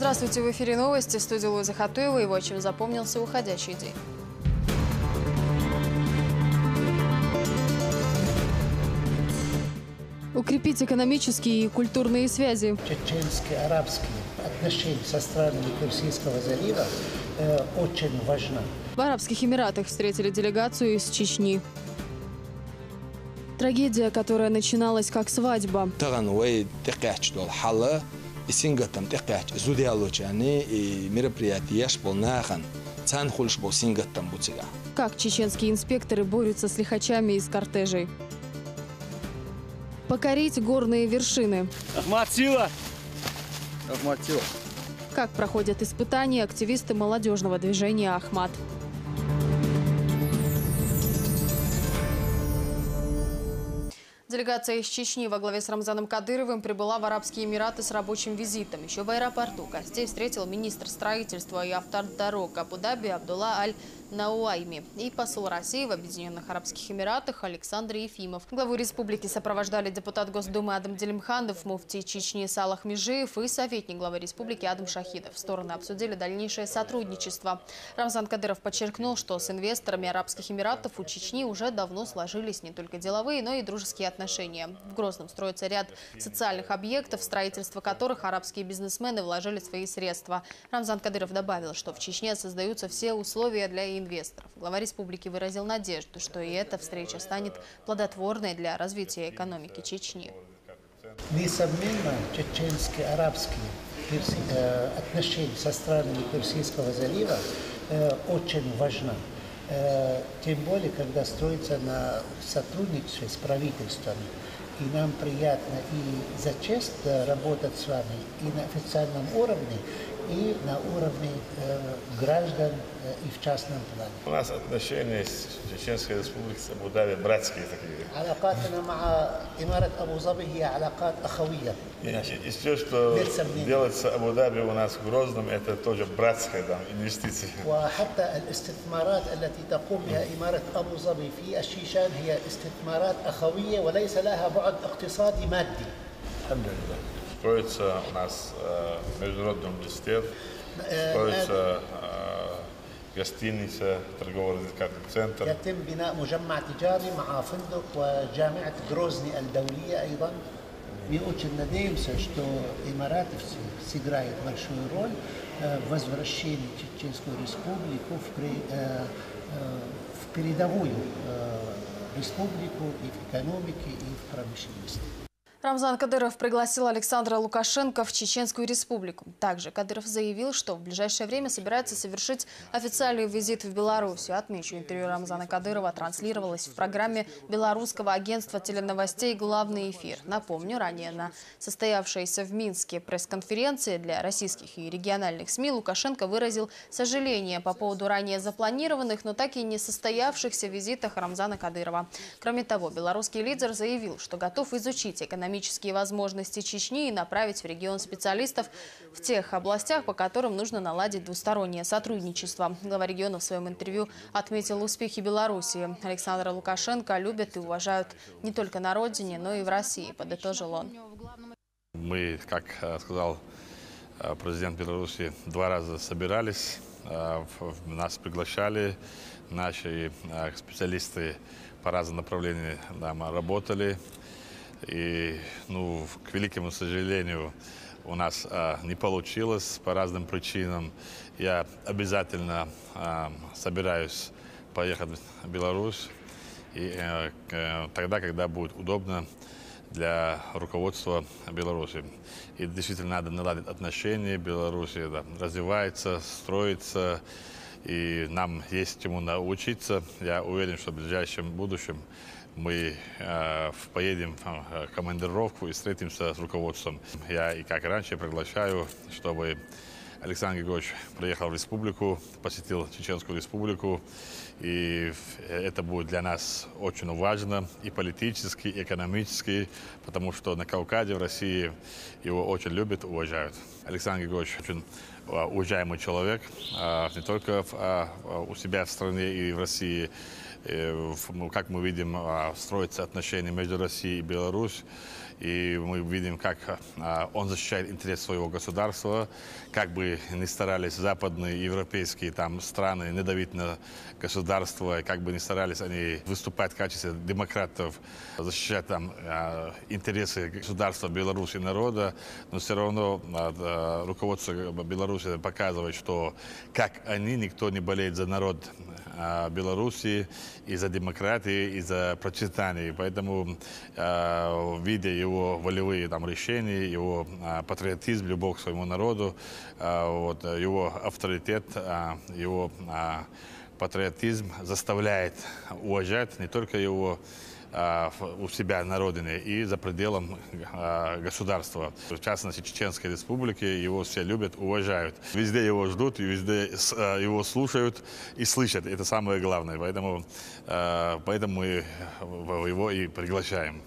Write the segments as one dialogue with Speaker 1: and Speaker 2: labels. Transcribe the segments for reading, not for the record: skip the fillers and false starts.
Speaker 1: Здравствуйте, в эфире новости. В студии Луиза Хатуева. И вот чем запомнился уходящий день. Укрепить экономические и культурные связи.
Speaker 2: Чеченско-арабские отношения со странами Персидского залива очень важны.
Speaker 1: В Арабских Эмиратах встретили делегацию из Чечни. Трагедия, которая начиналась как свадьба. Как чеченские инспекторы борются с лихачами из кортежей. Покорить горные вершины. Как проходят испытания активисты молодежного движения «Ахмат». Делегация из Чечни во главе с Рамзаном Кадыровым прибыла в Арабские Эмираты с рабочим визитом. Еще в аэропорту гостей встретил министр строительства и автодорог Абу-Даби Абдулла Аль-Науайми и посол России в Объединенных Арабских Эмиратах Александр Ефимов. Главу республики сопровождали депутат Госдумы Адам Делимханов, муфтий Чечни Салах Межиев и советник главы республики Адам Шахидов. Стороны обсудили дальнейшее сотрудничество. Рамзан Кадыров подчеркнул, что с инвесторами Арабских Эмиратов у Чечни уже давно сложились не только деловые, но и дружеские отношения. В Грозном строится ряд социальных объектов, в строительство которых арабские бизнесмены вложили свои средства. Рамзан Кадыров добавил, что в Чечне создаются все условия для инвесторов. Глава республики выразил надежду, что и эта встреча станет плодотворной для развития экономики Чечни.
Speaker 2: Несомненно, чеченско-арабские отношения со странами Персидского залива очень важны. Тем более, когда строится на сотрудничестве с правительствами. И нам приятно и за честь работать с вами и на официальном уровне, и на уровне граждан и в частном плане.
Speaker 3: У нас отношения с Чеченской Республикой с Абу-Даби братские такие.
Speaker 2: علاقاتنا مع إمارة أبو ظبي هي علاقات أخوية.
Speaker 3: И все, что делается Абу-Даби у нас в Грозном, это тоже братская инвестиция.
Speaker 2: وحتى الاستثمارات التي تقوم بها إمارة أبو ظبي في الشيشان هي استثمارات أخوية وليس لها بعد اقتصادي مادي.
Speaker 3: الحمد لله. Строится у нас международный университет, строится гостиница, торгово-развлекательный центр.
Speaker 2: يتم بناء مجمع تجاري مع فندق وجامعة Грозный الدولية أيضا. Мы очень надеемся, что эмиратовцы сыграют большую роль в возвращении Чеченской Республики в передовую республику и в экономике, и в промышленности.
Speaker 1: Рамзан Кадыров пригласил Александра Лукашенко в Чеченскую Республику. Также Кадыров заявил, что в ближайшее время собирается совершить официальный визит в Белоруссию. Отмечу, интервью Рамзана Кадырова транслировалось в программе Белорусского агентства теленовостей «Главный эфир». Напомню, ранее на состоявшейся в Минске пресс-конференции для российских и региональных СМИ Лукашенко выразил сожаление по поводу ранее запланированных, но так и не состоявшихся визитах Рамзана Кадырова. Кроме того, белорусский лидер заявил, что готов изучить экономические возможности Чечни и направить в регион специалистов в тех областях, по которым нужно наладить двустороннее сотрудничество. Глава региона в своем интервью отметил успехи Белоруссии. Александра Лукашенко любят и уважают не только на родине, но и в России, подытожил он.
Speaker 3: Мы, как сказал президент Беларуси, 2 раза собирались, нас приглашали, наши специалисты по разным направлениям работали. И, к великому сожалению, у нас не получилось по разным причинам. Я обязательно собираюсь поехать в Беларусь и тогда, когда будет удобно для руководства Беларуси. И действительно надо наладить отношения. Беларусь развивается, строится, и нам есть чему научиться. Я уверен, что в ближайшем будущем мы поедем в командировку и встретимся с руководством. Я и как раньше приглашаю, чтобы Александр Григорьевич приехал в республику, посетил Чеченскую Республику. И это будет для нас очень важно и политически, и экономически, потому что на Кавказе, в России его очень любят, уважают. Александр Григорьевич очень уважаемый человек, не только у себя в стране и в России. Как мы видим, строятся отношения между Россией и Беларусью. и мы видим, как он защищает интерес своего государства, как бы ни старались западные европейские там страны не давить на государство, как бы ни старались они выступать в качестве демократов, защищать там интересы государства Беларуси, народа, но все равно руководство Беларуси показывает, что как они, никто не болеет за народ Беларуси, и за демократию, и за процветание. Поэтому, видя его волевые там решения, его патриотизм, любовь к своему народу, его авторитет, его патриотизм заставляет уважать не только его у себя на родине и за пределом государства. В частности, Чеченской Республики его все любят, уважают. Везде его ждут, и везде его слушают и слышат. Это самое главное. Поэтому мы его и приглашаем.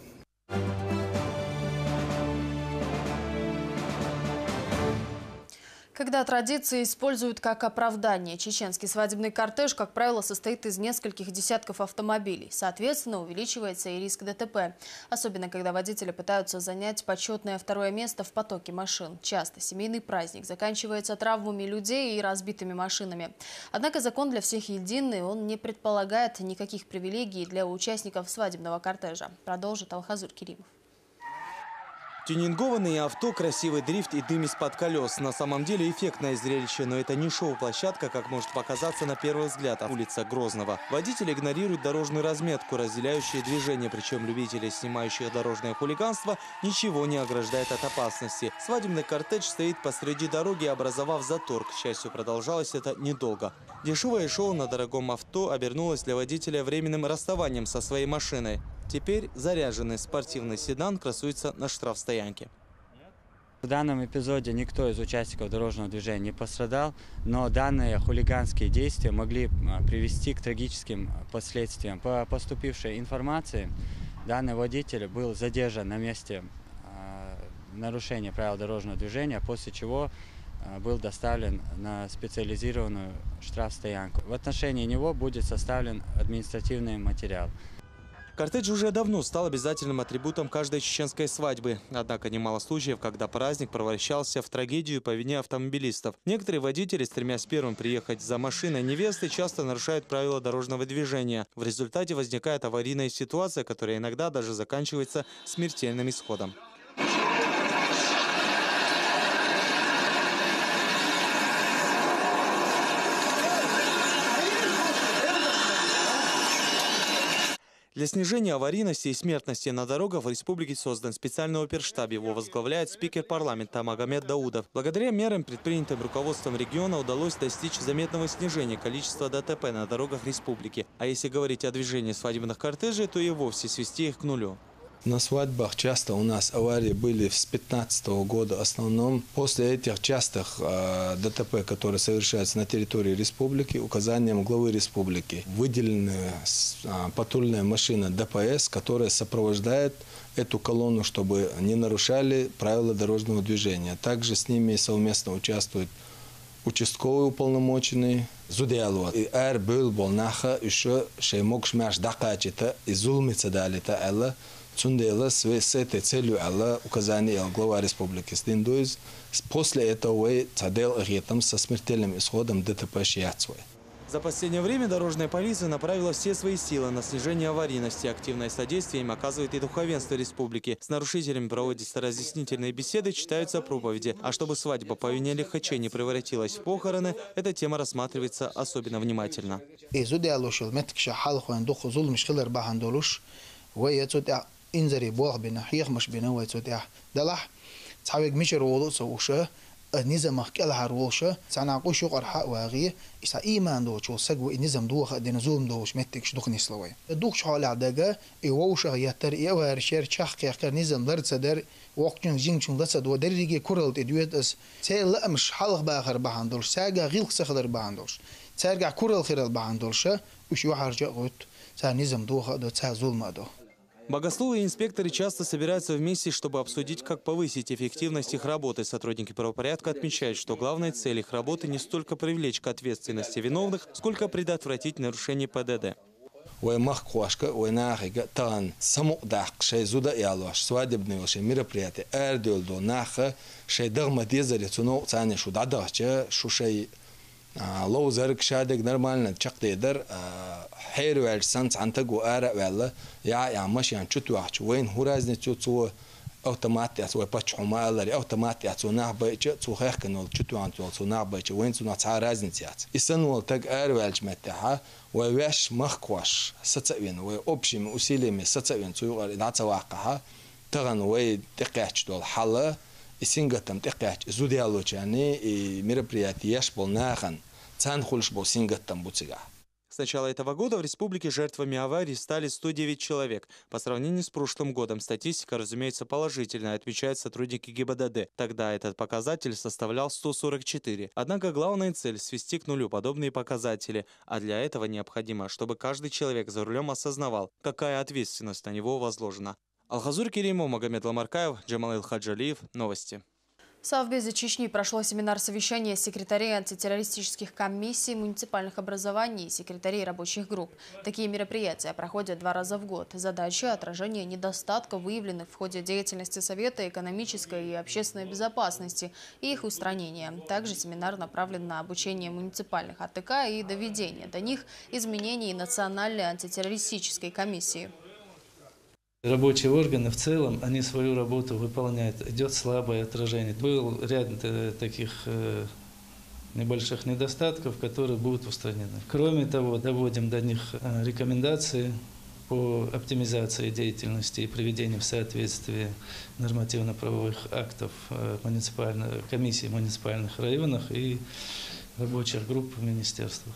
Speaker 1: Когда традиции используют как оправдание, чеченский свадебный кортеж, как правило, состоит из нескольких десятков автомобилей. Соответственно, увеличивается и риск ДТП. Особенно, когда водители пытаются занять почетное второе место в потоке машин. Часто семейный праздник заканчивается травмами людей и разбитыми машинами. Однако закон для всех единый, он не предполагает никаких привилегий для участников свадебного кортежа. Продолжит Алхазур Керимов.
Speaker 4: Тюнингованные авто, красивый дрифт и дым из-под колес. На самом деле эффектное зрелище, но это не шоу-площадка, как может показаться на первый взгляд. Улица Грозного. Водители игнорируют дорожную разметку, разделяющие движение. Причем любители, снимающих дорожное хулиганство, ничего не ограждает от опасности. Свадебный кортеж стоит посреди дороги, образовав затор. К счастью, продолжалось это недолго. Дешевое шоу на дорогом авто обернулось для водителя временным расставанием со своей машиной. Теперь заряженный спортивный седан красуется на штрафстоянке.
Speaker 5: В данном эпизоде никто из участников дорожного движения не пострадал, но данные хулиганские действия могли привести к трагическим последствиям. По поступившей информации, данный водитель был задержан на месте нарушения правил дорожного движения, после чего был доставлен на специализированную штрафстоянку. В отношении него будет составлен административный материал.
Speaker 4: Кортеж уже давно стал обязательным атрибутом каждой чеченской свадьбы. Однако немало случаев, когда праздник превращался в трагедию по вине автомобилистов. Некоторые водители, стремясь первым приехать за машиной невесты, часто нарушают правила дорожного движения. В результате возникает аварийная ситуация, которая иногда даже заканчивается смертельным исходом. Для снижения аварийности и смертности на дорогах в республике создан специальный оперштаб. Его возглавляет спикер парламента Магомед Даудов. Благодаря мерам, предпринятым руководством региона, удалось достичь заметного снижения количества ДТП на дорогах республики. А если говорить о движении свадебных кортежей, то и вовсе свести их к нулю.
Speaker 6: На свадьбах часто у нас аварии были с 2015 года в основном. После этих частых ДТП, которые совершаются на территории республики, указанием главы республики выделены патрульная машина ДПС, которая сопровождает эту колонну, чтобы не нарушали правила дорожного движения. Также с ними совместно участвуют участковые уполномоченные. И эр был болнаха еще шеймок шмаш дакачита и зулмица далита элла. Цундела с этой целью Алла указание глава республики Сдиндуиз. После этого цадел агитам со смертельным исходом ДТП шияцвой.
Speaker 4: За последнее время дорожная полиция направила все свои силы на снижение аварийности. Активное содействие им оказывает и духовенство республики. С нарушителями проводятся разъяснительные беседы, читаются проповеди. А чтобы свадьба по вине лихачей не превратилась в похороны, эта тема рассматривается особенно внимательно.
Speaker 7: إنزري بوغ بنحيخ مش بنوي تودع دلح تعوج مش رولو سوشة النظام كلها رولشة سنعقوش يقر حق واغية إسا إيمان دوش وسجو النظام دوخ دينزوم دوش متكش دوخ نسلوي دوخش حال عداجة إيوش يتر إيوه رشير شخ كيخر نظام درت صدر وقتن جين شون درت صدر ودريجي كورل تدويت أس سيل مش حلق باخر بهندولش ساجا غيل سخدر بهندولش سارجع كورل خير بهندولشة وش يحرج قط سا نظام دوخ دو سا ظلم دو.
Speaker 4: Богословы и инспекторы часто собираются вместе, чтобы обсудить, как повысить эффективность их работы. Сотрудники правопорядка отмечают, что главная цель их работы не столько привлечь к ответственности виновных, сколько предотвратить нарушение ПДД.
Speaker 6: ومخواشك وناخك تان سمو داق شيء زودا يالوش سوادبني وشيء مربرياتي أردول دو ناخ شيء دغمة ديزر يتنو ثاني شو دعدها شو شيء لو زرق شادق نرمالنا تشق تقدر حيرو على سنت عن تجو آراء ولا يا مش يعني شو توحش وين هو رازني شو أوتوماتيك سوى بتش حما الله أوتوماتيك سوى نعبة سوى خير كنول شو توان سوى نعبة وين سوى نتعا رازني تيات السنة تج آراء على جمتها ويش مخواش ستسوين وأبشي من أسيلة ستسوين سوى نعتا واقعها تغن وين تقعش دول حلا السنجتم تقعش زوديالو يعني مربرياتي يشبل ناخن تنخلش بو سنجتم بوتسجا.
Speaker 4: С начала этого года в республике жертвами аварий стали 109 человек. По сравнению с прошлым годом статистика, разумеется, положительная, отмечают сотрудники ГИБДД. Тогда этот показатель составлял 144. Однако главная цель – свести к нулю подобные показатели. А для этого необходимо, чтобы каждый человек за рулем осознавал, какая ответственность на него возложена. Алхазур Керимов, Магомед Ламаркаев, Джамал Хаджалиев. Новости.
Speaker 1: В Совбезе Чечни прошло семинар-совещание секретарей антитеррористических комиссий муниципальных образований и секретарей рабочих групп. Такие мероприятия проходят 2 раза в год. Задача – отражение недостатков, выявленных в ходе деятельности Совета экономической и общественной безопасности, и их устранение. Также семинар направлен на обучение муниципальных АТК и доведение до них изменений Национальной антитеррористической комиссии.
Speaker 8: Рабочие органы в целом, они свою работу выполняют. Идет слабое отражение. Был ряд таких небольших недостатков, которые будут устранены. Кроме того, доводим до них рекомендации по оптимизации деятельности и приведению в соответствие нормативно-правовых актов комиссий в муниципальных районах и рабочих групп в министерствах.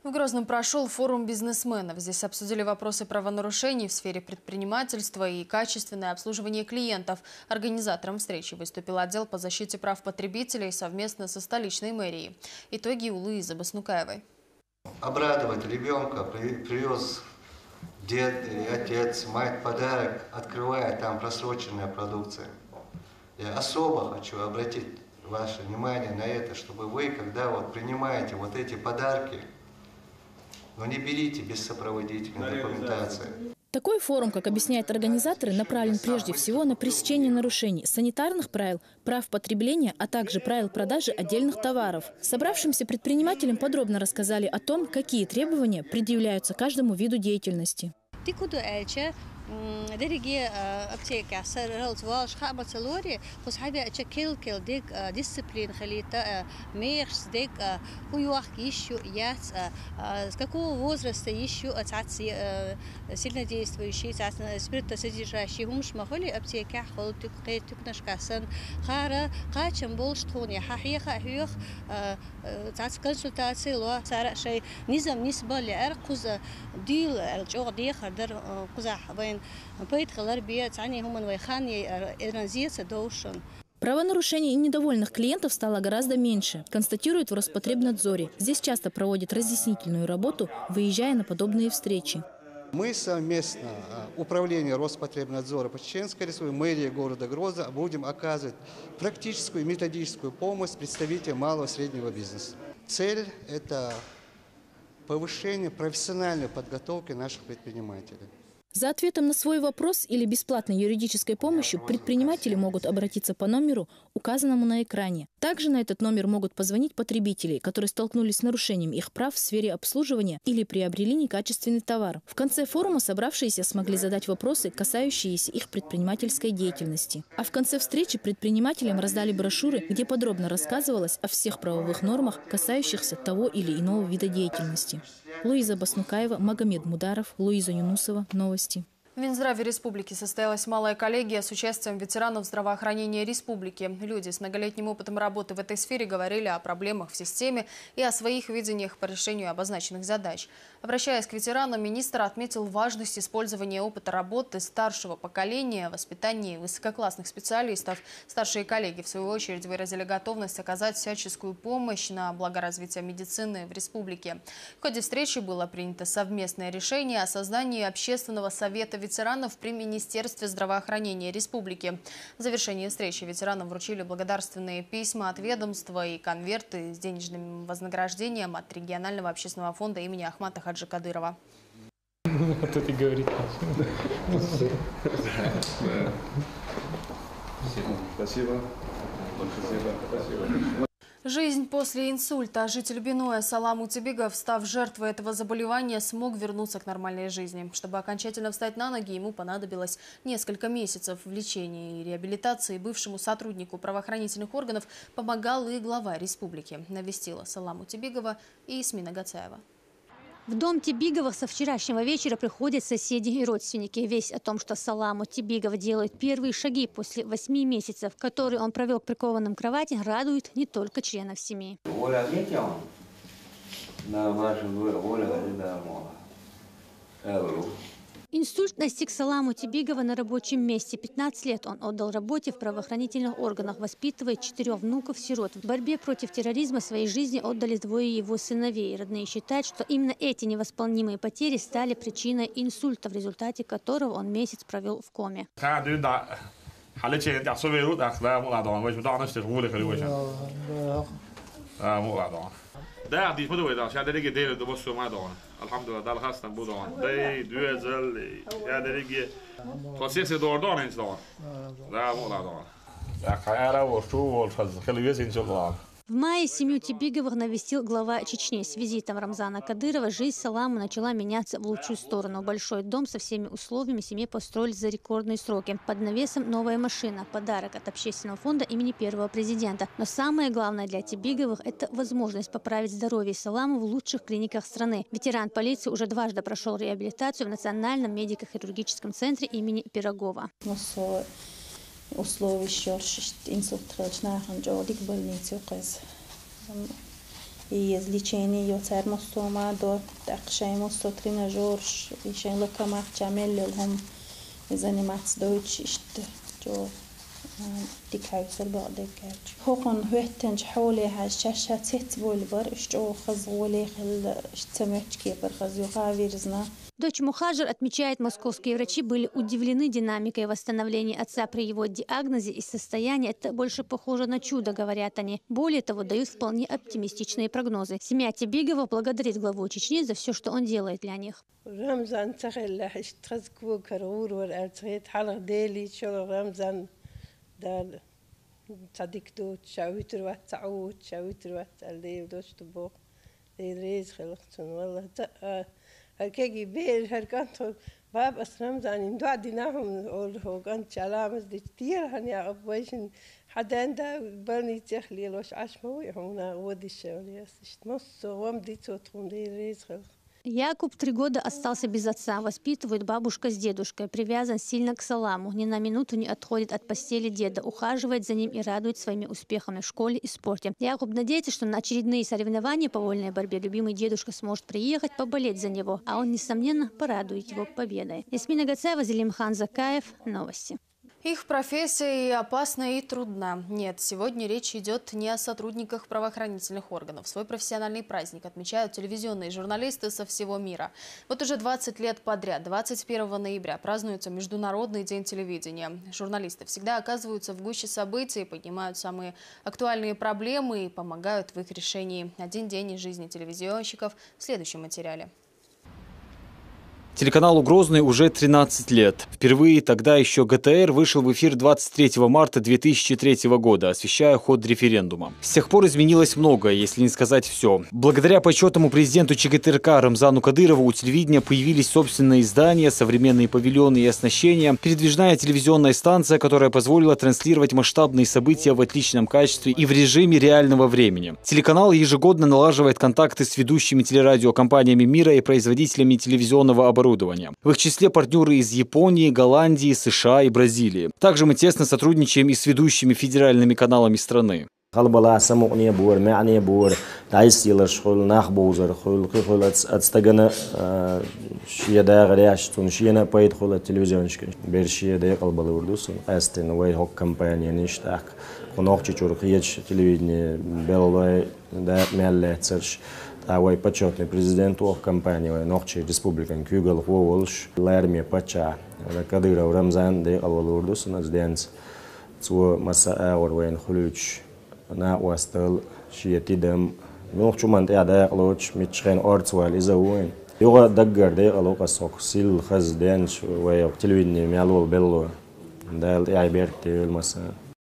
Speaker 1: В Грозном прошел форум бизнесменов. Здесь обсудили вопросы правонарушений в сфере предпринимательства и качественное обслуживание клиентов. Организатором встречи выступил отдел по защите прав потребителей совместно со столичной мэрией. Итоги у Луизы Баснукаевой.
Speaker 9: Обрадовать ребенка привез дед или отец, мать подарок, открывая там просроченная продукция. Я особо хочу обратить ваше внимание на это, чтобы вы, когда вот принимаете вот эти подарки, но не берите без сопроводительной документации.
Speaker 10: Такой форум, как объясняют организаторы, направлен прежде всего на пресечение нарушений санитарных правил, прав потребления, а также правил продажи отдельных товаров. Собравшимся предпринимателям подробно рассказали о том, какие требования предъявляются каждому виду деятельности.
Speaker 11: درجة أبتيك عسر واش خابة سلوري خص حبي أشكل كل ديك ديسبلين خليتا ميرس ديك ويوخ يشو يات كاكو возраста يشو أتعت сильно действующие تعت спирта содержащие همش مخولي أبتيك خل تقيت تكنش كاسن خارة قاتشم بولش توني ححية خاحيخ تعت كونسلتاسي لو صار شيء نظام نسبة لأرقز ديل الجوع دي خدر قزح بين
Speaker 10: Правонарушений и недовольных клиентов стало гораздо меньше, констатируют в Роспотребнадзоре. Здесь часто проводят разъяснительную работу, выезжая на подобные встречи.
Speaker 9: Мы совместно, управление Роспотребнадзора по Чеченской республике, мэрия города Гроза, будем оказывать практическую и методическую помощь представителям малого и среднего бизнеса. Цель – это повышение профессиональной подготовки наших предпринимателей.
Speaker 10: За ответом на свой вопрос или бесплатной юридической помощью предприниматели могут обратиться по номеру, указанному на экране. Также на этот номер могут позвонить потребители, которые столкнулись с нарушением их прав в сфере обслуживания или приобрели некачественный товар. В конце форума собравшиеся смогли задать вопросы, касающиеся их предпринимательской деятельности. А в конце встречи предпринимателям раздали брошюры, где подробно рассказывалось о всех правовых нормах, касающихся того или иного вида деятельности. Луиза Баснукаева, Магомед Мударов, Луиза Юнусова. Новости.
Speaker 1: В Минздраве республики состоялась малая коллегия с участием ветеранов здравоохранения республики. Люди с многолетним опытом работы в этой сфере говорили о проблемах в системе и о своих видениях по решению обозначенных задач. Обращаясь к ветеранам, министр отметил важность использования опыта работы старшего поколения в воспитании высококлассных специалистов. Старшие коллеги, в свою очередь, выразили готовность оказать всяческую помощь на благо развития медицины в республике. В ходе встречи было принято совместное решение о создании общественного совета ветеранов при Министерстве здравоохранения республики. В завершении встречи ветеранам вручили благодарственные письма от ведомства и конверты с денежным вознаграждением от регионального общественного фонда имени Ахмата Хаджи Кадырова.
Speaker 12: Вот это и говорит.
Speaker 13: Спасибо.
Speaker 1: Жизнь после инсульта. Житель Биноя Салам Утибигов, став жертвой этого заболевания, смог вернуться к нормальной жизни. Чтобы окончательно встать на ноги, ему понадобилось несколько месяцев в лечении и реабилитации. Бывшему сотруднику правоохранительных органов помогал и глава республики. Навестила Салам Утибигова и Ясмина Гацаева.
Speaker 14: В дом Тибиговых со вчерашнего вечера приходят соседи и родственники. Весть о том, что Саламу Тибигов делает первые шаги после 8 месяцев, которые он провел к прикованным кровати, радует не только членов семьи. Инсульт настиг Саламу Тибигова на рабочем месте. 15 лет он отдал работе в правоохранительных органах, воспитывая 4 внуков-сирот. В борьбе против терроризма своей жизни отдали 2 его сыновей. Родные считают, что именно эти невосполнимые потери стали причиной инсульта, в результате которого он месяц провел в коме.
Speaker 15: Alhamdulillah, dal hastan budan. Dei duezel ya derigi. Klasik dordan insan. Da mola. Ya khayara wa shu wal faz. Khaliwes inshallah.
Speaker 14: В мае семью Тибиговых навестил глава Чечни. С визитом Рамзана Кадырова жизнь Саламу начала меняться в лучшую сторону. Большой дом со всеми условиями семье построили за рекордные сроки. Под навесом новая машина, подарок от общественного фонда имени первого президента. Но самое главное для Тибиговых – это возможность поправить здоровье Саламу в лучших клиниках страны. Ветеран полиции уже дважды прошел реабилитацию в Национальном медико-хирургическом центре имени Пирогова.
Speaker 16: условий щорш инсульт наханжодик больницы уқаз и излечение йоцар мостома до такшаему тренажерш и шенлока махчамел лهم заниматься дойчишт جو ديكاوسر بعدك هون هوتنج حولي هالشاشة تتبول برش جو خزولي خل اشتمتشكي برخزو خاويرزنا.
Speaker 14: Дочь Мухаджир отмечает, московские врачи были удивлены динамикой восстановления отца при его диагнозе и состоянии. Это больше похоже на чудо, говорят они. Более того, дают вполне оптимистичные прогнозы. Семья Тибигова благодарит главу Чечни за все, что он делает для них.
Speaker 17: هركي بير هركانتو باب أسلام زانين دو عديناهم أوله كان شلامز دي كتير هني أبويشن حدا عنده بني تخلي لوش عشموي هنا ودي الشغل يسشت مصو ومدي توتهم دي ريز خلق.
Speaker 14: Якуб 3 года остался без отца. Воспитывает бабушка с дедушкой. Привязан сильно к Саламу. Ни на минуту не отходит от постели деда. Ухаживает за ним и радует своими успехами в школе и спорте. Якуб надеется, что на очередные соревнования по вольной борьбе любимый дедушка сможет приехать поболеть за него. А он, несомненно, порадует его победой. Ясмина Гацаева, Зелимхан Закаев. Новости.
Speaker 1: Их профессия и опасна, и трудна. Нет, сегодня речь идет не о сотрудниках правоохранительных органов. Свой профессиональный праздник отмечают телевизионные журналисты со всего мира. Вот уже 20 лет подряд, 21 ноября, празднуется Международный день телевидения. Журналисты всегда оказываются в гуще событий, поднимают самые актуальные проблемы и помогают в их решении. Один день из жизни телевизионщиков в следующем материале.
Speaker 18: Телеканалу «Грозный» уже 13 лет. Впервые тогда еще ГТР вышел в эфир 23 марта 2003 года, освещая ход референдума. С тех пор изменилось многое, если не сказать все. Благодаря почетному президенту ЧГТРК Рамзану Кадырову у телевидения появились собственные издания, современные павильоны и оснащения, передвижная телевизионная станция, которая позволила транслировать масштабные события в отличном качестве и в режиме реального времени. Телеканал ежегодно налаживает контакты с ведущими телерадиокомпаниями мира и производителями телевизионного оборудования. В их числе партнеры из Японии, Голландии, США и Бразилии. Также мы тесно сотрудничаем и с ведущими федеральными каналами страны.
Speaker 19: Авой почетный президент компании Нохчи республикан Кюгал Волш Ларми Пача Кадыров Рамзан де Алвалурдус Назденс цу Маса Орвен Хулюч на Уастел Шиетидем Нохчуман Яда Лоч Мичхен Орцвал Изауэн يوغا دقر ديق الوقا سوق سيل خز دينش ويوق تلويني ميالول بلو دال يعبرتي المسا.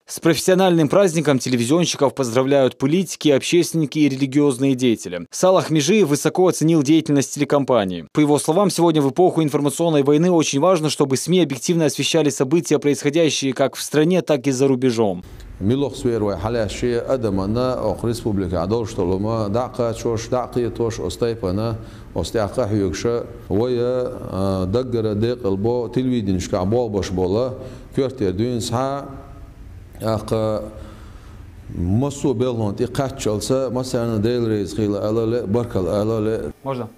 Speaker 18: С профессиональным праздником телевизионщиков поздравляют политики, общественники и религиозные деятели. Салах Межиев высоко оценил деятельность телекомпании. По его словам, сегодня в эпоху информационной войны очень важно, чтобы СМИ объективно освещали события, происходящие как в стране, так и за рубежом. Можно?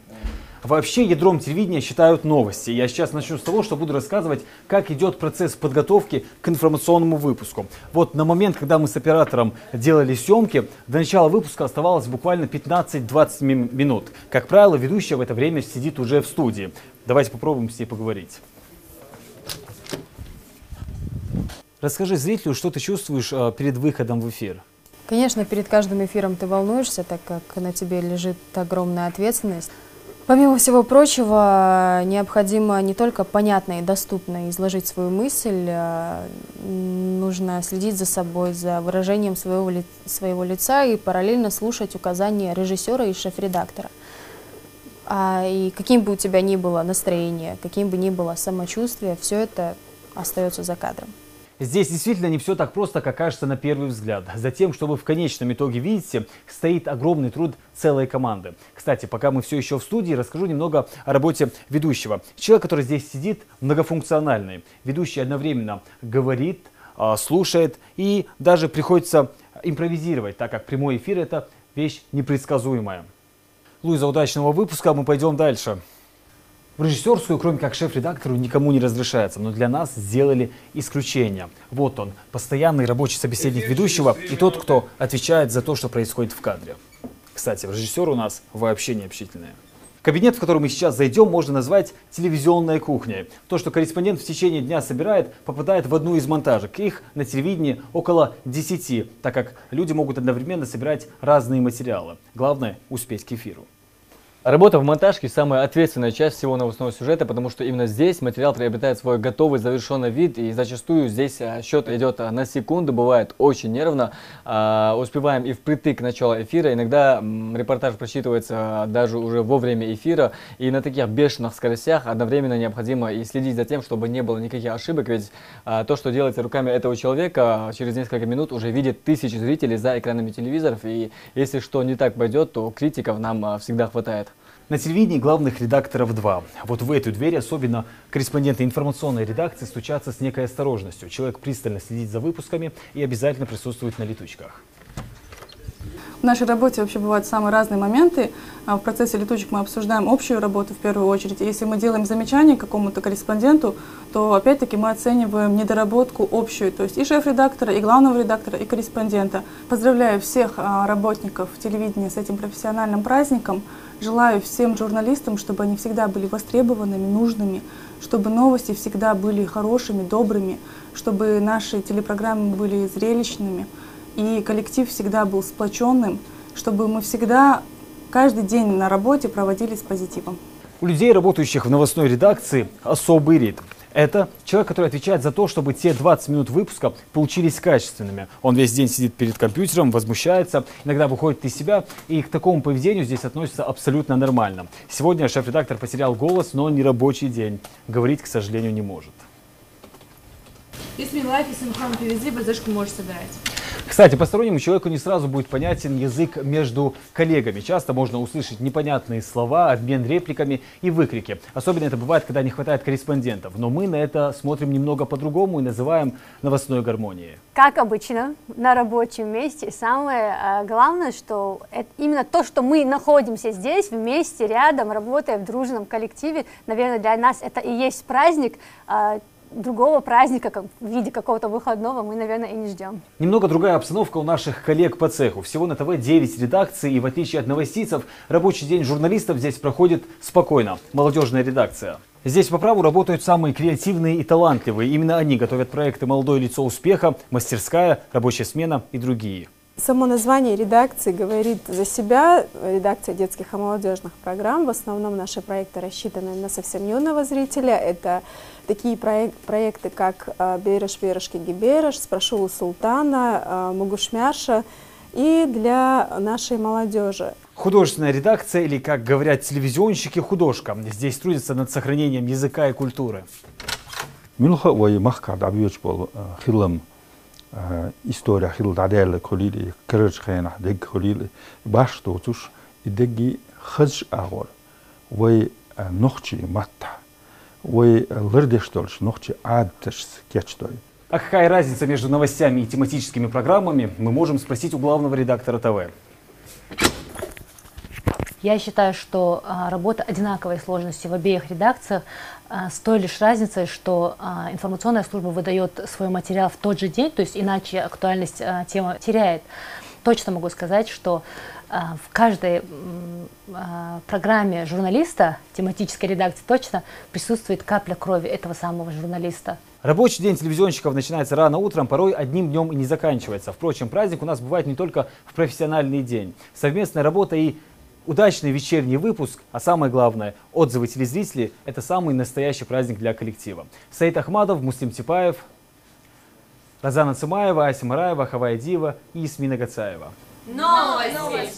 Speaker 18: Вообще ядром телевидения считают новости. Я сейчас начну с того, что буду рассказывать, как идет процесс подготовки к информационному выпуску. Вот на момент, когда мы с оператором делали съемки, до начала выпуска оставалось буквально 15-20 минут. Как правило, ведущая в это время сидит уже в студии. Давайте попробуем с ней поговорить. Расскажи зрителю, что ты чувствуешь перед выходом в эфир.
Speaker 1: Конечно, перед каждым эфиром ты волнуешься, так как на тебе лежит огромная ответственность. Помимо всего прочего, необходимо не только понятно и доступно изложить свою мысль, нужно следить за собой, за выражением своего лица и параллельно слушать указания режиссера и шеф-редактора. И каким бы у тебя ни было настроение, каким бы ни было самочувствие, все это остается за кадром.
Speaker 18: Здесь действительно не все так просто, как кажется на первый взгляд. Затем, что вы в конечном итоге видите, стоит огромный труд целой команды. Кстати, пока мы все еще в студии, расскажу немного о работе ведущего. Человек, который здесь сидит, многофункциональный. Ведущий одновременно говорит, слушает и даже приходится импровизировать, так как прямой эфир – это вещь непредсказуемая. Луиза, удачного выпуска, мы пойдем дальше. В режиссерскую, кроме как шеф-редактору, никому не разрешается, но для нас сделали исключение. Вот он, постоянный рабочий собеседник ведущего и тот, кто отвечает за то, что происходит в кадре. Кстати, режиссер у нас вообще не общительный. Кабинет, в который мы сейчас зайдем, можно назвать телевизионной кухней. То, что корреспондент в течение дня собирает, попадает в одну из монтажек. Их на телевидении около 10, так как люди могут одновременно собирать разные материалы. Главное – успеть к эфиру.
Speaker 12: Работа в монтажке – самая ответственная часть всего новостного сюжета, потому что именно здесь материал приобретает свой готовый, завершенный вид, и зачастую здесь счет идет на секунды, бывает очень нервно. Успеваем и впритык к началу эфира, иногда репортаж просчитывается даже уже во время эфира, и на таких бешеных скоростях одновременно необходимо и следить за тем, чтобы не было никаких ошибок, ведь то, что делается руками этого человека, через несколько минут уже видит тысячи зрителей за экранами телевизоров, и если что не так пойдет, то критиков нам всегда хватает.
Speaker 18: На телевидении главных редакторов два. Вот в эту дверь особенно корреспонденты информационной редакции стучатся с некой осторожностью. Человек пристально следит за выпусками и обязательно присутствует на летучках.
Speaker 13: В нашей работе вообще бывают самые разные моменты. В процессе летучек мы обсуждаем общую работу в первую очередь. И если мы делаем замечание какому-то корреспонденту, то опять-таки мы оцениваем недоработку общую, то есть и шеф-редактора, и главного редактора, и корреспондента. Поздравляю всех работников телевидения с этим профессиональным праздником. Желаю всем журналистам, чтобы они всегда были востребованными, нужными, чтобы новости всегда были хорошими, добрыми, чтобы наши телепрограммы были зрелищными, и коллектив всегда был сплоченным, чтобы мы всегда, каждый день на работе проводили с позитивом.
Speaker 18: У людей, работающих в новостной редакции, особый ритм. Это человек, который отвечает за то, чтобы те 20 минут выпуска получились качественными. Он весь день сидит перед компьютером, возмущается, иногда выходит из себя, и к такому поведению здесь относятся абсолютно нормально. Сегодня шеф-редактор потерял голос, но не рабочий день. Говорить, к сожалению, не может. Кстати, постороннему человеку не сразу будет понятен язык между коллегами. Часто можно услышать непонятные слова, обмен репликами и выкрики. Особенно это бывает, когда не хватает корреспондентов. Но мы на это смотрим немного по-другому и называем новостной гармонией.
Speaker 14: Как обычно, на рабочем месте. Самое главное, что это именно то, что мы находимся здесь, вместе, рядом, работая в дружном коллективе. Наверное, для нас это и есть праздник. Другого праздника, как в виде какого-то выходного, мы, наверное, и не ждем. Немного
Speaker 18: другая обстановка у наших коллег по цеху. Всего на ТВ 9 редакций, и в отличие от новостийцев, рабочий день журналистов здесь проходит спокойно. Молодежная редакция. Здесь по праву работают самые креативные и талантливые. Именно они готовят проекты «Молодое лицо успеха», «Мастерская», «Рабочая смена» и другие.
Speaker 13: Само название редакции говорит за себя. Редакция детских и молодежных программ. В основном наши проекты рассчитаны на совсем юного зрителя. Это такие проекты, как «Береш, Берешки, Гибереш», «Спрошу у султана», «Мугушмяша» и для нашей молодежи.
Speaker 18: Художественная редакция, или, как говорят телевизионщики, художка. Здесь трудятся над сохранением языка и культуры.
Speaker 20: История хилдадел колили крышхена дег колили баш тотуш идеги хаж агор вой нохчи матта вой лырдештолш нохчи адтеш кечтой.
Speaker 18: А какая разница между новостями и тематическими программами, мы можем спросить у главного редактора ТВ.
Speaker 21: Я считаю, что работа одинаковой сложности в обеих редакциях, с той лишь разницей, что информационная служба выдает свой материал в тот же день, то есть иначе актуальность темы теряет. Точно могу сказать, что в каждой программе журналиста, тематической редакции, точно присутствует капля крови этого самого журналиста.
Speaker 18: Рабочий день телевизионщиков начинается рано утром, порой одним днем и не заканчивается. Впрочем, праздник у нас бывает не только в профессиональный день. Совместная работа и удачный вечерний выпуск, а самое главное, отзывы телезрителей – это самый настоящий праздник для коллектива. Саид Ахмадов, Муслим Типаев, Розана Цымаева, Ася Мараева, Хавая Дива и Ясмина Гацаева.
Speaker 1: Новости!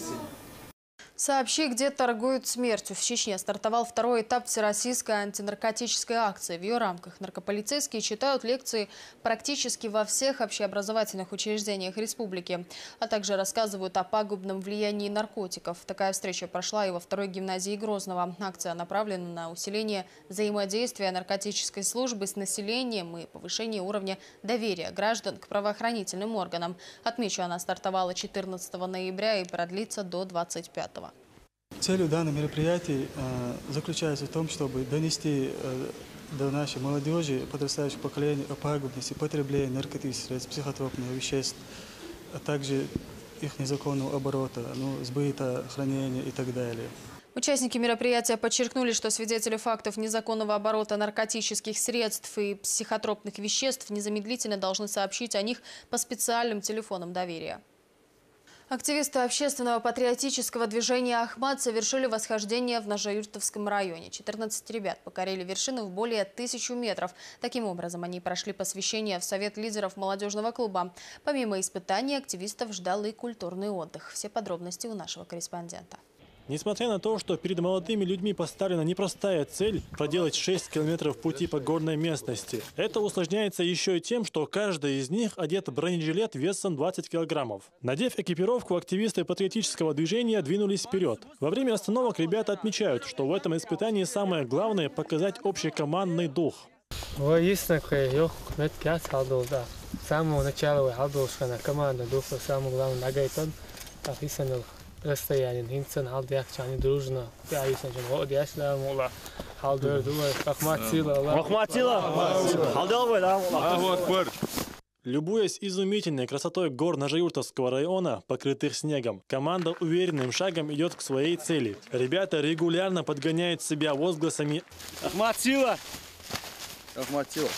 Speaker 1: Сообщи, где торгуют смертью. В Чечне стартовал второй этап всероссийской антинаркотической акции. В ее рамках наркополицейские читают лекции практически во всех общеобразовательных учреждениях республики, а также рассказывают о пагубном влиянии наркотиков. Такая встреча прошла и во второй гимназии Грозного. Акция направлена на усиление взаимодействия наркотической службы с населением и повышение уровня доверия граждан к правоохранительным органам. Отмечу, она стартовала 14 ноября и продлится до 25-го.
Speaker 22: Целью данных мероприятий заключается в том, чтобы донести до нашей молодежи, подрастающего поколения, о пагубности потребления наркотических средств, психотропных веществ, а также их незаконного оборота, сбыта, хранения и так далее.
Speaker 1: Участники мероприятия подчеркнули, что свидетели фактов незаконного оборота наркотических средств и психотропных веществ незамедлительно должны сообщить о них по специальным телефонам доверия. Активисты общественного патриотического движения «Ахмат» совершили восхождение в Ножоюртовском районе. 14 ребят покорили вершину в более 1000 метров. Таким образом, они прошли посвящение в Совет лидеров молодежного клуба. Помимо испытаний, активистов ждал и культурный отдых. Все подробности у нашего корреспондента.
Speaker 23: Несмотря на то, что перед молодыми людьми поставлена непростая цель – проделать 6 километров пути по горной местности, это усложняется еще и тем, что каждый из них одет в бронежилет весом 20 килограммов. Надев экипировку, активисты патриотического движения двинулись вперед. Во время остановок ребята отмечают, что в этом испытании самое главное – показать общекомандный дух.
Speaker 24: С самого начала команда духа, самое главное, нагайтон, расстояние, инсан хал диакчани дружно, я инсан жан вот яшла мола, хал дер дуа,
Speaker 23: Любуясь изумительной красотой гор Ножоюртовского района, покрытых снегом, команда уверенным шагом идет к своей цели. Ребята регулярно подгоняют себя возгласами «Ахмат-сила! Ахмат-сила!».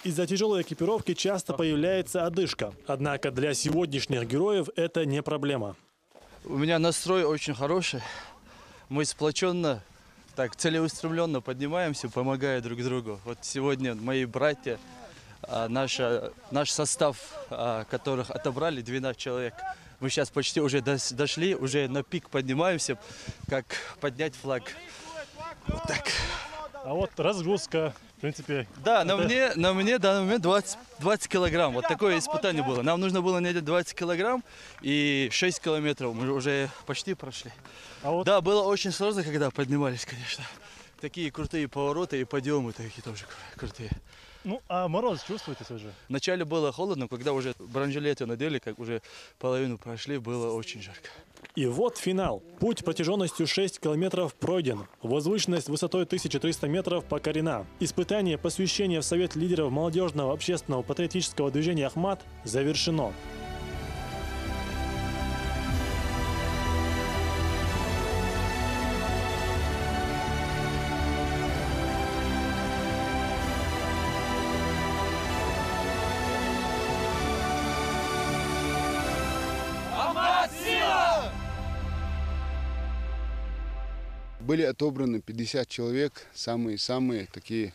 Speaker 23: Из-за тяжелой экипировки часто появляется одышка. Однако для сегодняшних героев это не проблема.
Speaker 25: У меня настрой очень хороший. Мы сплоченно, так целеустремленно поднимаемся, помогая друг другу. Вот сегодня мои братья, наш состав, которых отобрали 12 человек. Мы сейчас почти уже дошли, уже на пик поднимаемся, как поднять флаг. Вот так.
Speaker 23: А вот разгрузка, в принципе...
Speaker 25: Да, на мне данный момент 20 килограмм. Вот такое испытание было. Нам нужно было найти 20 килограмм и 6 километров. Мы уже почти прошли. Да, было очень сложно, когда поднимались, конечно. Такие крутые повороты и подъемы такие тоже крутые.
Speaker 23: А мороз чувствуете уже?
Speaker 25: Вначале было холодно, когда уже бронежилеты надели, как уже половину прошли, было очень жарко.
Speaker 23: И вот финал. Путь протяженностью 6 километров пройден. Возвышенность высотой 1300 метров покорена. Испытание посвящения в Совет лидеров молодежного общественного патриотического движения «Ахмат» завершено.
Speaker 2: Были отобраны 50 человек, самые такие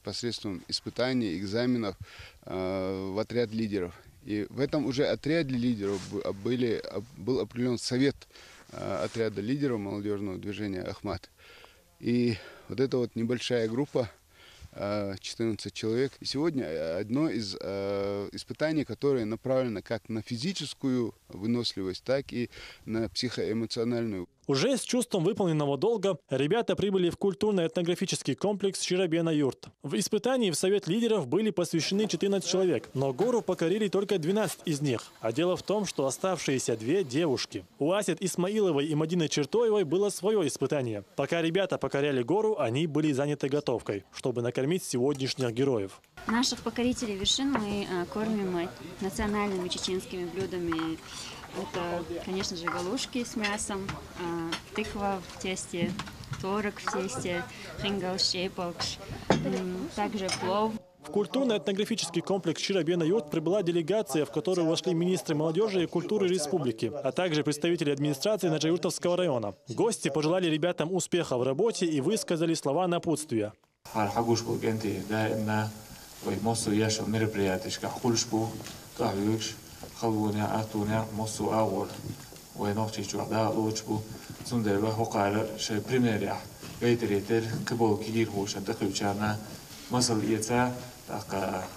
Speaker 2: посредством испытаний, экзаменов в отряд лидеров. И в этом уже отряде лидеров был определен совет отряда лидеров молодежного движения «Ахмат». И вот эта вот небольшая группа, 14 человек. И сегодня одно из испытаний, которое направлено как на физическую выносливость, так и на психоэмоциональную.
Speaker 23: Уже с чувством выполненного долга ребята прибыли в культурно-этнографический комплекс Ширабена-Юрт. В испытании в Совет лидеров были посвящены 14 человек, но гору покорили только 12 из них. А дело в том, что оставшиеся 2 девушки. У Асет Исмаиловой и Мадины Чертоевой было свое испытание. Пока ребята покоряли гору, они были заняты готовкой, чтобы накормить сегодняшних героев.
Speaker 3: Наших покорителей вершин мы кормим национальными чеченскими блюдами. Это, конечно же, галушки с мясом, тыква в тесте, творог в тесте, хингал, щепалкш, также плов.
Speaker 23: В культурно-этнографический комплекс Ширабена-Юрт прибыла делегация, в которую вошли министры молодежи и культуры республики, а также представители администрации Наджаюртовского района. Гости пожелали ребятам успеха в работе и высказали слова напутствия.
Speaker 5: خلونا أتونا مصو أول ونوشي جودا لوجبو سندر وحقار شيء بريميريا غيرتر قبول كبير هوش دخلوشنا مثل يتا تاكا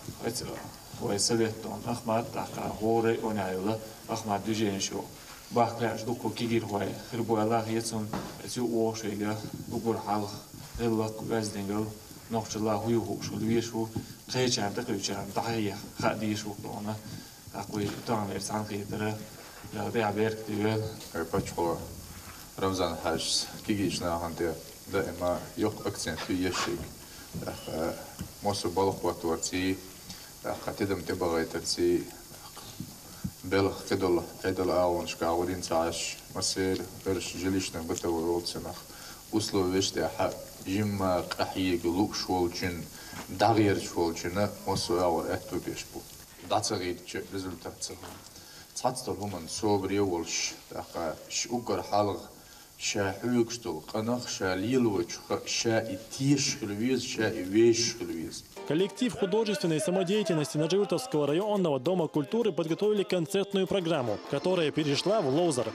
Speaker 5: ويسلتون أحمد تاكا هوري ونعيلا أحمد دجينشو باكلاش دوكو كبير هواي خربوا الله يتسون تيو وشيجا دوكور حال غلق غزدينغل نوشي الله هوش ولويشو خيجان دخلوشنا تحية خديشو دونا أقوي تعمل سانقي ترى لا تعبير كتير.
Speaker 6: أربعة رمضان حج كيجيشنا عندي دائما يق أكثر في يشيك. مصر بالخ وتورتي قتدم تبغى ترتي بالخ كدل أول شكاودين تعش مصير غيرش جليشنا بتورط سنخ وصلوا وشتى حق جمع قحية قلوب شوالجن دغير شوالجنا مصر أول أكتر يشبو. داتسريد результат. Цацтолгуман собрие волш, таха шугар халг, ша хюкстол, канах ша лилвоч, ша и тиш хлювиз, ша и веш хлювиз.
Speaker 23: Коллектив художественной самодеятельности Наджаюртовского районного дома культуры подготовили концертную программу, которая перешла в Лоузер.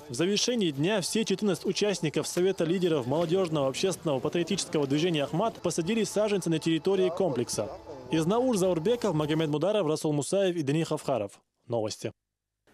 Speaker 23: В завершении дня все 14 участников Совета лидеров молодежного общественного патриотического движения «Ахмат» посадили саженцы на территории комплекса. Из Наур Заурбеков, Магомед Мударов, Расул Мусаев и Дени Хавхаров. Новости.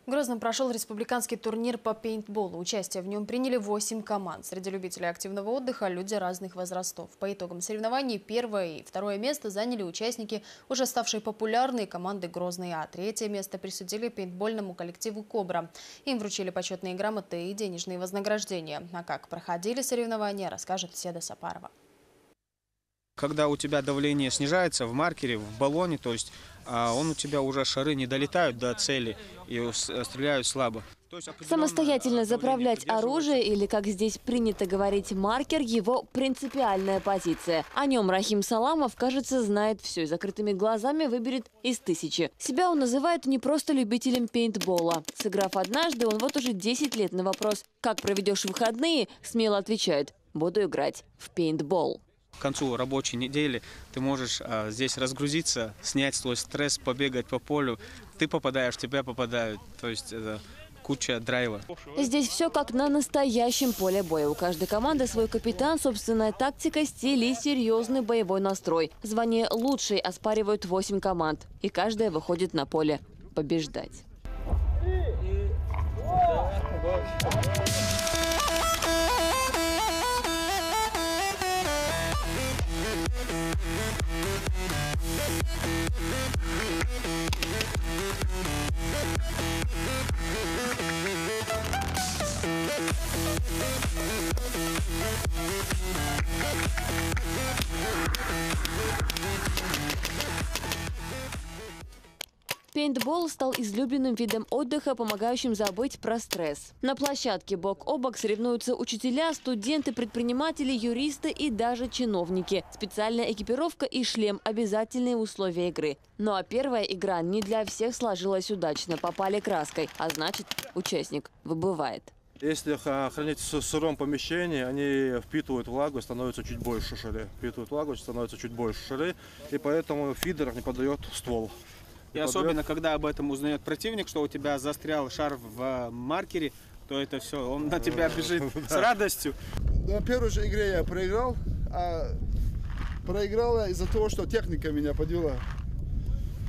Speaker 1: В Грозном прошел республиканский турнир по пейнтболу. Участие в нем приняли 8 команд. Среди любителей активного отдыха – люди разных возрастов. По итогам соревнований первое и второе место заняли участники, уже ставшие популярной команды «Грозный А». Третье место присудили пейнтбольному коллективу «Кобра». Им вручили почетные грамоты и денежные вознаграждения. А как проходили соревнования, расскажет Седа Сапарова.
Speaker 7: Когда у тебя давление снижается в маркере, в баллоне, то есть у тебя уже шары не долетают до цели и стреляют слабо.
Speaker 26: Самостоятельно заправлять оружие, или, как здесь принято говорить, маркер – его принципиальная позиция. О нем Рахим Саламов, кажется, знает все и закрытыми глазами выберет из 1000. Себя он называет не просто любителем пейнтбола. Сыграв однажды, он вот уже 10 лет на вопрос «Как проведешь выходные?» смело отвечает «Буду играть в пейнтбол».
Speaker 7: К концу рабочей недели ты можешь здесь разгрузиться, снять свой стресс, побегать по полю. Ты попадаешь, тебя попадают. То есть это куча драйва.
Speaker 26: Здесь все как на настоящем поле боя. У каждой команды свой капитан, собственная тактика, стиль и серьезный боевой настрой. Звание «Лучший» оспаривают 8 команд. И каждая выходит на поле побеждать. Пейнтбол стал излюбленным видом отдыха, помогающим забыть про стресс. На площадке бок о бок соревнуются учителя, студенты, предприниматели, юристы и даже чиновники. Специальная экипировка и шлем – обязательные условия игры. Ну а первая игра не для всех сложилась удачно. Попали краской, а значит, участник выбывает.
Speaker 4: Если хранить в сыром помещении, они впитывают влагу и становятся чуть больше шары. Впитывают влагу, становится чуть больше шары, и поэтому фидер не подает ствол.
Speaker 7: И особенно, когда об этом узнает противник, что у тебя застрял шар в маркере, то это все, он на тебя бежит с радостью.
Speaker 8: На первой же игре я проиграл, а проиграл я из-за того, что техника меня подвела.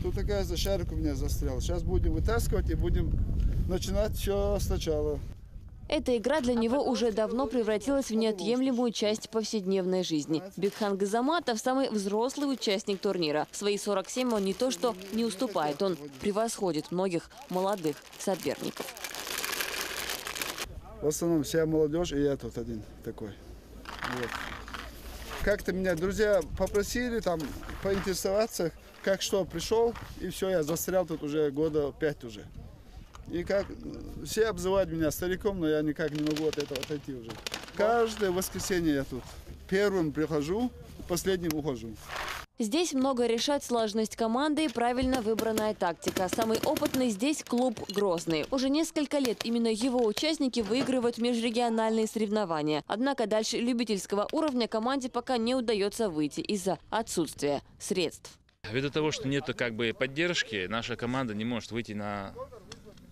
Speaker 8: Тут такая шарик у меня застрял. Сейчас будем вытаскивать и будем начинать все сначала.
Speaker 26: Эта игра для него уже давно превратилась в неотъемлемую часть повседневной жизни. Бекхан Газаматов – самый взрослый участник турнира. В свои 47 он не то что не уступает, он превосходит многих молодых соперников.
Speaker 8: В основном вся молодежь, и я тут один такой. Вот. Как-то меня друзья попросили там поинтересоваться, как что пришел, и все, я застрял тут уже года 5 уже. И как все обзывают меня стариком, но я никак не могу от этого отойти уже. Каждое воскресенье я тут. Первым прихожу, последним ухожу.
Speaker 26: Здесь много решает сложность команды и правильно выбранная тактика. Самый опытный здесь клуб «Грозный». Уже несколько лет именно его участники выигрывают межрегиональные соревнования. Однако дальше любительского уровня команде пока не удается выйти из-за отсутствия средств.
Speaker 9: Ввиду того, что нет поддержки, наша команда не может выйти на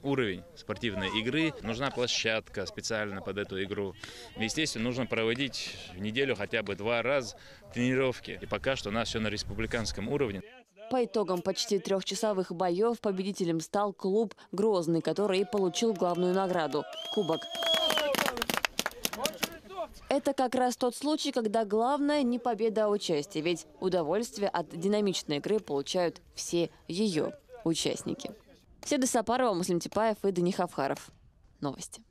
Speaker 9: уровень спортивной игры. Нужна площадка специально под эту игру. Естественно, нужно проводить в неделю хотя бы 2 раза тренировки. И пока что у нас все на республиканском уровне.
Speaker 26: По итогам почти 3-часовых боев победителем стал клуб «Грозный», который и получил главную награду – кубок. Это как раз тот случай, когда главное не победа, а участие. Ведь удовольствие от динамичной игры получают все ее участники. Седа Сапарова, Муслим Типаев и Дани Хавхаров. Новости.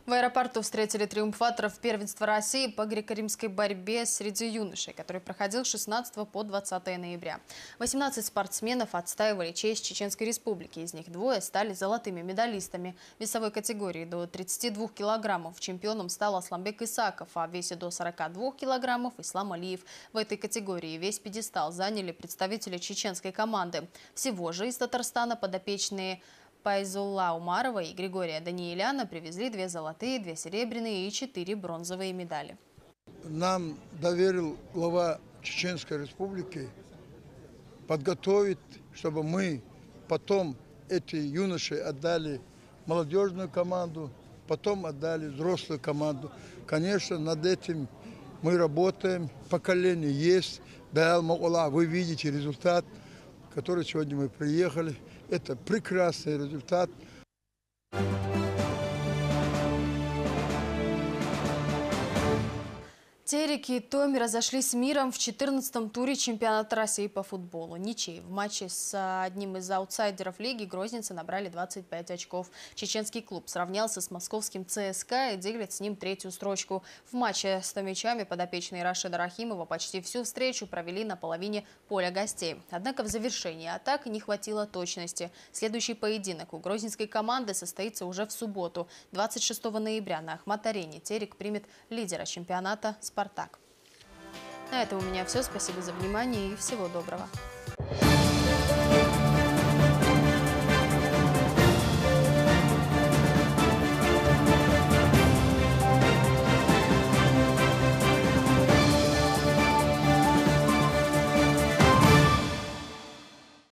Speaker 1: В аэропорту встретили триумфаторов первенства России по греко-римской борьбе среди юношей, который проходил с 16 по 20 ноября. 18 спортсменов отстаивали честь Чеченской Республики. Из них 2 стали золотыми медалистами. В весовой категории до 32 килограммов чемпионом стал Асламбек Исаков, а в весе до 42 килограммов Ислам Алиев. В этой категории весь пьедестал заняли представители чеченской команды. Всего же из Татарстана подопечные Пайзулла Умарова и Григория Даниэляна привезли 2 золотые, 2 серебряные и 4 бронзовые медали.
Speaker 10: Нам доверил глава Чеченской Республики подготовить, чтобы мы потом эти юноши отдали молодежную команду, потом отдали взрослую команду. Конечно, над этим мы работаем, поколение есть. Вы видите результат, который сегодня мы приехали. Это прекрасный результат.
Speaker 1: Терек и Томи разошлись с миром в 14-м туре чемпионата России по футболу. Ничей. В матче с одним из аутсайдеров лиги грозненцы набрали 25 очков. Чеченский клуб сравнялся с московским ЦСКА и делит с ним 3-ю строчку. В матче с томичами подопечные Рашида Рахимова почти всю встречу провели на половине поля гостей. Однако в завершении атак не хватило точности. Следующий поединок у грозненской команды состоится уже в субботу. 26 ноября на Ахмат-арене Терек примет лидера чемпионата «Спартак». На этом у меня все. Спасибо за внимание и всего доброго.